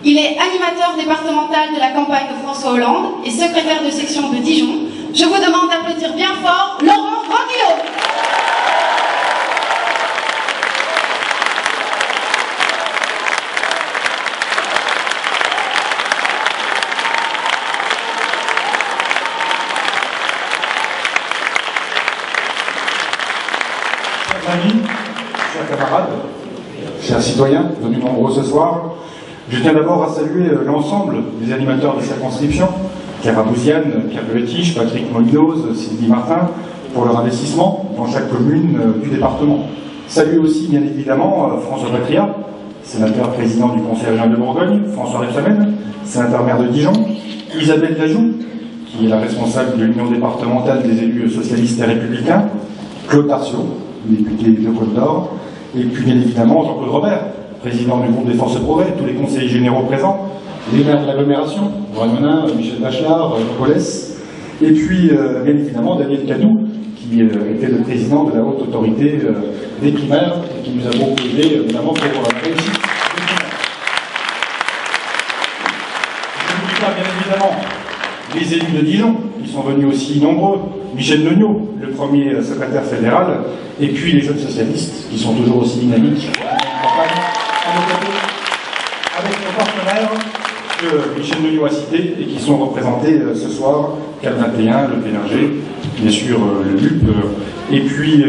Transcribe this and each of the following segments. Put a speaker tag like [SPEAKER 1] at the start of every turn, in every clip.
[SPEAKER 1] Il est animateur départemental de la campagne de François Hollande et secrétaire de section de Dijon. Je vous demande d'applaudir bien fort Laurent Grandguillaume.
[SPEAKER 2] Chers amis, chers camarades, chers citoyens, venus nombreux ce soir, je tiens d'abord à saluer l'ensemble des animateurs de circonscription, Clara Bouziane, Pierre Levetich, Patrick Molinoz, Sylvie Martin, pour leur investissement dans chaque commune du département. Saluer aussi, bien évidemment, François Patria, sénateur président du Conseil régional de Bourgogne, François Rebsamen, sénateur maire de Dijon, Isabelle Lajoux, qui est la responsable de l'Union départementale des élus socialistes et républicains, Claude Tarciot, député de Côte d'Or, et puis bien évidemment Jean-Claude Robert, président du groupe des Forces Progrès, tous les conseillers généraux présents, les maires de l'agglomération, Jean Monin, Michel Bachelard, Jean Paulès, et puis bien évidemment Daniel Cadou, qui était le président de la haute autorité des primaires, et qui nous a beaucoup aidé notamment pour la réussite des primaires. Je n'oublie pas bien évidemment les élus de Dijon, qui sont venus aussi nombreux, Michel Neugnot, le premier secrétaire fédéral, et puis les jeunes socialistes, qui sont toujours aussi dynamiques à nos côtés, avec nos partenaires que Michel Neugnot a cités et qui sont représentés ce soir, CAP 21, le PNRG, bien sûr le LUP, et puis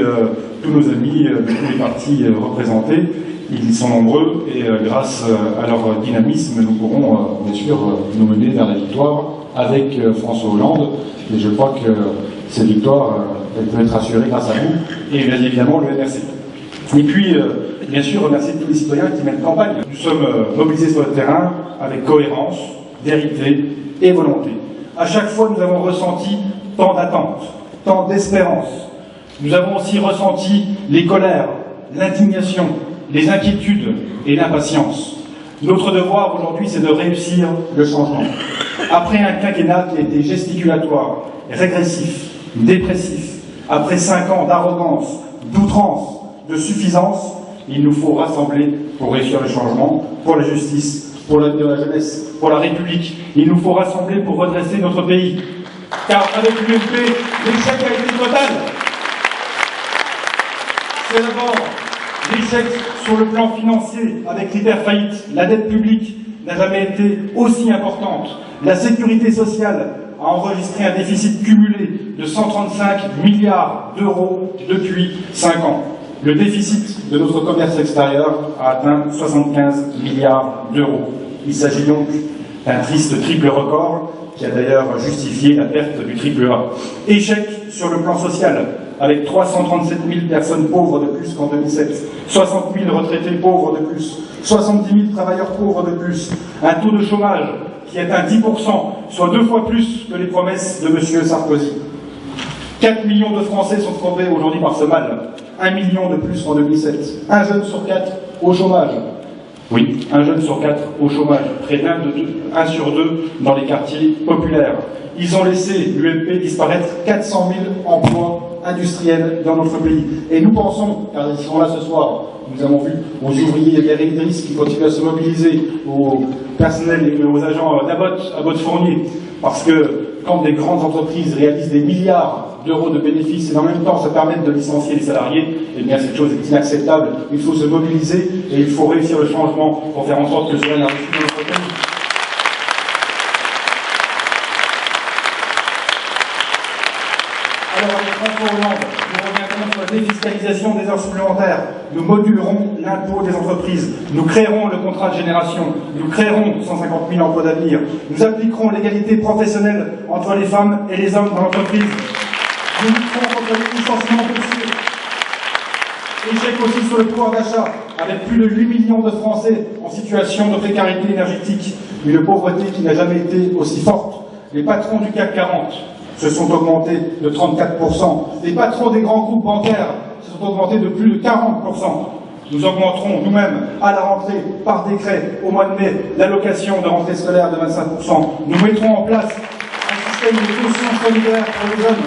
[SPEAKER 2] tous nos amis de tous les partis représentés. Ils sont nombreux et grâce à leur dynamisme, nous pourrons bien sûr nous mener vers la victoire avec François Hollande. Et je crois que cette victoire, elle peut être assurée grâce à vous et bien évidemment le NRC. Et puis, bien sûr, remercier tous les citoyens qui mènent campagne. Nous sommes mobilisés sur le terrain avec cohérence, vérité et volonté. À chaque fois, nous avons ressenti tant d'attentes, tant d'espérance. Nous avons aussi ressenti les colères, l'indignation, les inquiétudes et l'impatience. Notre devoir aujourd'hui, c'est de réussir le changement. Après un quinquennat qui a été gesticulatoire, régressif, dépressif, après 5 ans d'arrogance, d'outrance, de suffisance, il nous faut rassembler pour réussir le changement, pour la justice, pour l'avenir de la jeunesse, pour la République. Il nous faut rassembler pour redresser notre pays. Car avec l'UMP, l'échec a été total. C'est d'abord l'échec sur le plan financier, avec l'hyperfaillite. La dette publique n'a jamais été aussi importante. La sécurité sociale a enregistré un déficit cumulé de 135 milliards d'euros depuis 5 ans. Le déficit de notre commerce extérieur a atteint 75 milliards d'euros. Il s'agit donc d'un triste triple record qui a d'ailleurs justifié la perte du triple A. Échec sur le plan social, avec 337 000 personnes pauvres de plus qu'en 2007, 60 000 retraités pauvres de plus, 70 000 travailleurs pauvres de plus, un taux de chômage qui atteint 10%, soit 2 fois plus que les promesses de M. Sarkozy. 4 millions de Français sont tombés aujourd'hui par ce mal, 1 million de plus qu'en 2007. Un jeune sur 4 au chômage. Oui, un jeune sur 4 au chômage, près d'un sur 2 dans les quartiers populaires. Ils ont laissé l'UMP disparaître 400 000 emplois industriels dans notre pays. Et nous pensons, car ils sont là ce soir, nous avons vu aux ouvriers et directrices qui continuent à se mobiliser, aux personnels et aux agents d'Abbott, Abbott-Fournier, parce que quand des grandes entreprises réalisent des milliards d'euros de bénéfices et en même temps ça permet de licencier les salariés, eh bien cette chose est inacceptable. Il faut se mobiliser et il faut réussir le changement pour faire en sorte que cela n'arrive plus dans notre pays. Alors avec François Hollande, nous reviendrons sur la défiscalisation des heures supplémentaires. Nous modulerons l'impôt des entreprises. Nous créerons le contrat de génération. Nous créerons 150 000 emplois d'avenir. Nous appliquerons l'égalité professionnelle entre les femmes et les hommes dans l'entreprise. Nous lutterons contre les licenciements boursiers. Échec aussi sur le pouvoir d'achat, avec plus de 8 millions de Français en situation de précarité énergétique. Une pauvreté qui n'a jamais été aussi forte. Les patrons du CAC 40 se sont augmentés de 34%. Les patrons des grands groupes bancaires se sont augmentés de plus de 40%. Nous augmenterons nous-mêmes à la rentrée, par décret, au mois de mai, l'allocation de rentrée scolaire de 25%. Nous mettrons en place un système de caution solidaire pour les jeunes.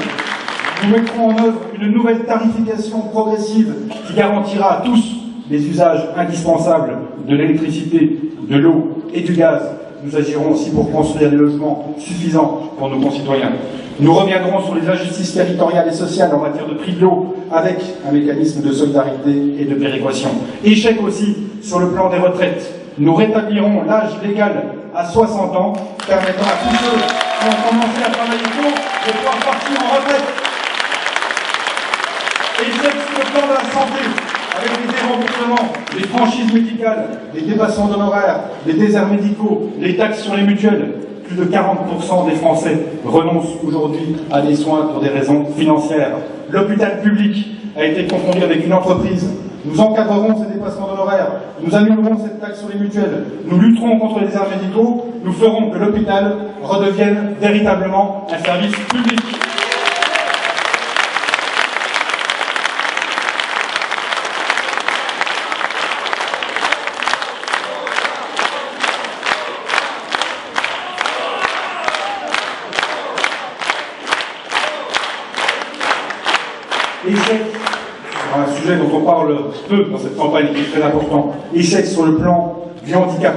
[SPEAKER 2] Nous mettrons en œuvre une nouvelle tarification progressive qui garantira à tous les usages indispensables de l'électricité, de l'eau et du gaz. Nous agirons aussi pour construire des logements suffisants pour nos concitoyens. Nous reviendrons sur les injustices territoriales et sociales en matière de prix de l'eau avec un mécanisme de solidarité et de péréquation. Échec aussi sur le plan des retraites. Nous rétablirons l'âge légal à 60 ans, permettant à tous ceux qui ont commencé à travailler tôt de pouvoir partir en retraite. Échec sur le plan de la santé, avec les déremboursements, les franchises médicales, les dépassements d'honoraires, les déserts médicaux, les taxes sur les mutuelles. Plus de 40% des Français renoncent aujourd'hui à des soins pour des raisons financières. L'hôpital public a été confondu avec une entreprise. Nous encadrerons ces dépassements d'honoraires, nous annulerons cette taxe sur les mutuelles, nous lutterons contre les déserts médicaux, nous ferons que l'hôpital redevienne véritablement un service public. Échec sur un sujet dont on parle peu dans cette campagne qui est très important. Échec sur le plan du handicap.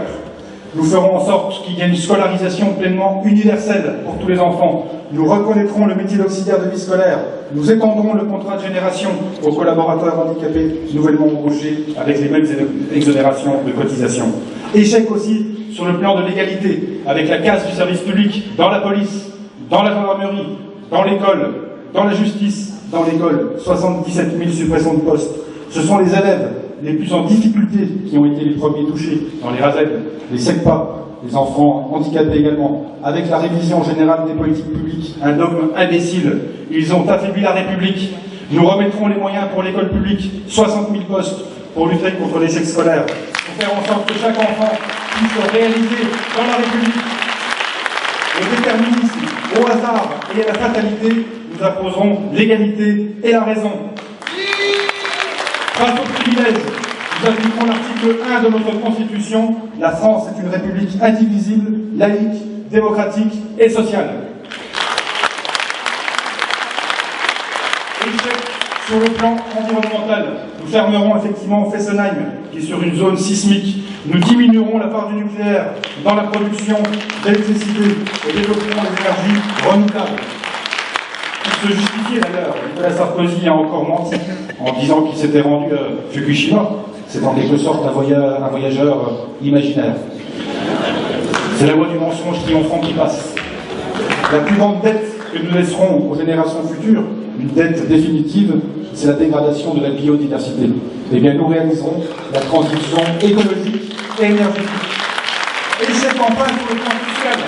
[SPEAKER 2] Nous ferons en sorte qu'il y ait une scolarisation pleinement universelle pour tous les enfants. Nous reconnaîtrons le métier d'auxiliaire de vie scolaire. Nous étendrons le contrat de génération aux collaborateurs handicapés nouvellement embauchés avec les mêmes exonérations de cotisation. Échec aussi sur le plan de l'égalité, avec la casse du service public dans la police, dans la gendarmerie, dans l'école, dans la justice, dans l'école, 77 000 suppressions de postes. Ce sont les élèves les plus en difficulté qui ont été les premiers touchés dans les RASED, les SECPA, les enfants handicapés également. Avec la révision générale des politiques publiques, un dogme imbécile. Ils ont affaibli la République. Nous remettrons les moyens pour l'école publique, 60 000 postes pour lutter contre l'échec scolaire, pour faire en sorte que chaque enfant puisse se réaliser dans la République. Le déterminisme, au hasard et à la fatalité, nous imposerons l'égalité et la raison. Face aux privilèges, nous appliquerons l'article 1 de notre Constitution. La France est une république indivisible, laïque, démocratique et sociale. Échec sur le plan environnemental. Nous fermerons effectivement Fessenheim, qui est sur une zone sismique. Nous diminuerons la part du nucléaire dans la production d'électricité et développerons les énergies renouvelables. Pour se justifier d'ailleurs, Nicolas Sarkozy a encore menti en disant qu'il s'était rendu à Fukushima. C'est en quelque sorte un voyageur imaginaire. C'est la loi du mensonge triomphant qui passe. La plus grande dette que nous laisserons aux générations futures, une dette définitive, c'est la dégradation de la biodiversité. Eh bien, nous réaliserons la transition écologique et énergétique. Échec enfin sur le plan fiscal.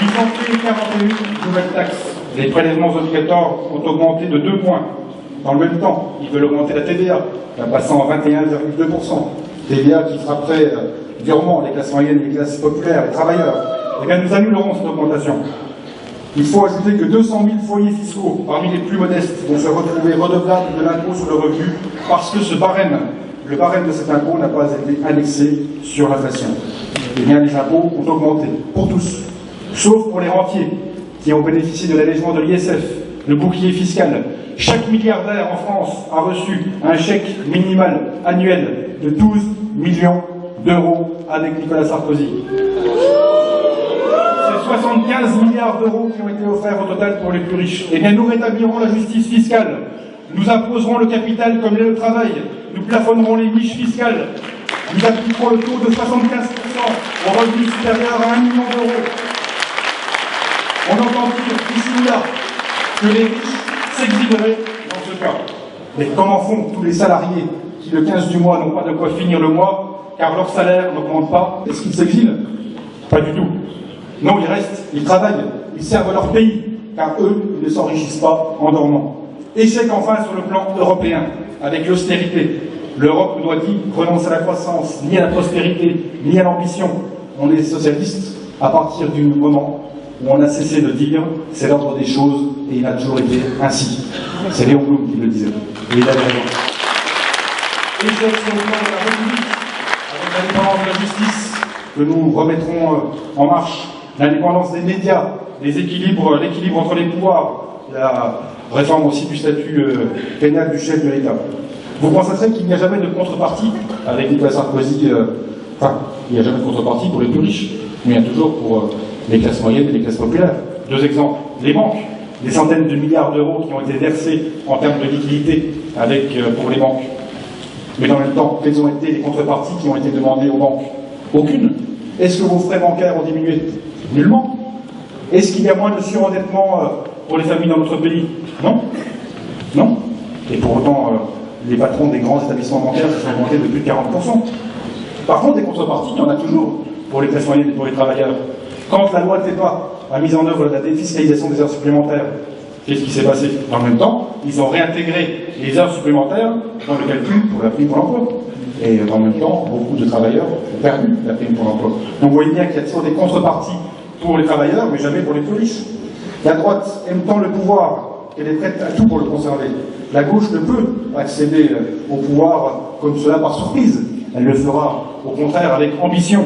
[SPEAKER 2] Ils ont créé 41 nouvelles taxes. Les prélèvements obligatoires ont augmenté de 2 points. Dans le même temps, ils veulent augmenter la TVA, la passant à 21,2%. TVA qui frapperait durement les classes moyennes, les classes populaires, les travailleurs. Eh bien, nous annulerons cette augmentation. Il faut ajouter que 200 000 foyers fiscaux, parmi les plus modestes, vont se retrouver redevables de l'impôt sur le revenu parce que ce barème, le barème de cet impôt n'a pas été indexé sur l'inflation. Eh bien, les impôts ont augmenté pour tous, sauf pour les rentiers qui ont bénéficié de l'allègement de l'ISF, le bouclier fiscal. Chaque milliardaire en France a reçu un chèque minimal annuel de 12 millions d'euros avec Nicolas Sarkozy. C'est 75 milliards d'euros qui ont été offerts au total pour les plus riches. Et bien nous rétablirons la justice fiscale. Nous imposerons le capital comme le travail. Nous plafonnerons les niches fiscales. Nous appliquerons le taux de 75% aux revenus supérieurs à 1 million d'euros. On entend dire ici là que les riches s'exileraient dans ce cas. Mais comment font tous les salariés qui le 15 du mois n'ont pas de quoi finir le mois car leur salaire n'augmente pas? Est-ce qu'ils s'exilent? Pas du tout. Non, ils restent, ils travaillent, ils servent leur pays, car eux ne s'enrichissent pas en dormant. Échec enfin sur le plan européen, avec l'austérité. L'Europe nous doit dire renonce à la croissance, ni à la prospérité, ni à l'ambition. On est socialistes à partir du moment où on a cessé de dire c'est l'ordre des choses et il a toujours été ainsi. C'est Léon Blum qui le disait. Et il avait raison. Échec sur le plan de la République, avec l'indépendance de la justice que nous remettrons en marche, l'indépendance des médias, l'équilibre entre les pouvoirs, la réforme aussi du statut pénal du chef de l'État. Vous constaterez qu'il n'y a jamais de contrepartie avec Nicolas Sarkozy. il n'y a jamais de contrepartie pour les plus riches, mais il y a toujours pour les classes moyennes et les classes populaires. Deux exemples, les banques, des centaines de milliards d'euros qui ont été versés en termes de liquidité pour les banques. Mais dans le même temps, quelles ont été les contreparties qui ont été demandées aux banques? Aucune. Est-ce que vos frais bancaires ont diminué? Nullement. Est-ce qu'il y a moins de surendettement pour les familles dans notre pays? Non. Non. Et pour autant, les patrons des grands établissements bancaires se sont augmentés de plus de 40%. Par contre, des contreparties, il y en a toujours pour les classes moyennes et pour les travailleurs. Quand la loi TEPA a mis en œuvre la défiscalisation des heures supplémentaires, qu'est-ce qui s'est passé? Dans le même temps, ils ont réintégré les heures supplémentaires dans le calcul pour la prime pour l'emploi. Et dans le même temps, beaucoup de travailleurs ont perdu la prime pour l'emploi. Donc vous voyez bien qu'il y a toujours des contreparties pour les travailleurs, mais jamais pour les plus riches. La droite aime tant le pouvoir qu'elle est prête à tout pour le conserver. La gauche ne peut accéder au pouvoir comme cela par surprise. Elle le fera, au contraire, avec ambition.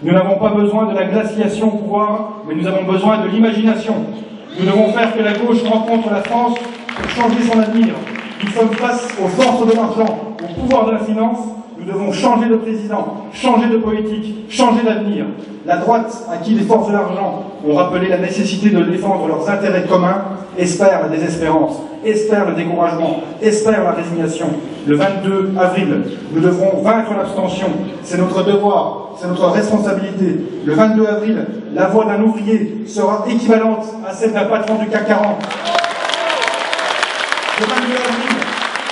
[SPEAKER 2] Nous n'avons pas besoin de la glaciation au pouvoir, mais nous avons besoin de l'imagination. Nous devons faire que la gauche rencontre la France pour changer son avenir. Nous sommes face aux forces de l'argent, au pouvoir de la finance. Nous devons changer de président, changer de politique, changer d'avenir. La droite, à qui les forces de l'argent ont rappelé la nécessité de défendre leurs intérêts communs, espère la désespérance, espère le découragement, espère la résignation. Le 22 avril, nous devrons vaincre l'abstention. C'est notre devoir, c'est notre responsabilité. Le 22 avril, la voix d'un ouvrier sera équivalente à celle d'un patron du CAC 40. Le 22 avril,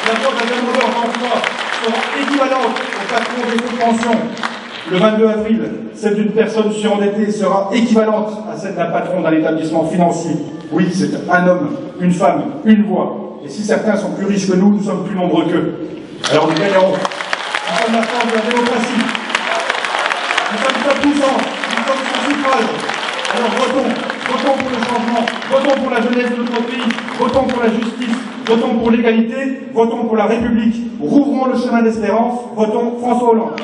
[SPEAKER 2] la voix d'un demandeur d'emploi sera équivalente au patron des fonds de pension. Le 22 avril, celle d'une personne surendettée sera équivalente à celle d'un patron d'un établissement financier. Oui, c'est un homme, une femme, une voix. Et si certains sont plus riches que nous, nous sommes plus nombreux qu'eux. Alors nous gagnerons. Nous sommes la force de la démocratie. Nous sommes tous puissants. Nous sommes sans suffrage. Alors votons. Votons pour le changement. Votons pour la jeunesse de notre pays. Votons pour la justice. Votons pour l'égalité. Votons pour la République. Rouvrons le chemin d'espérance. Votons François Hollande.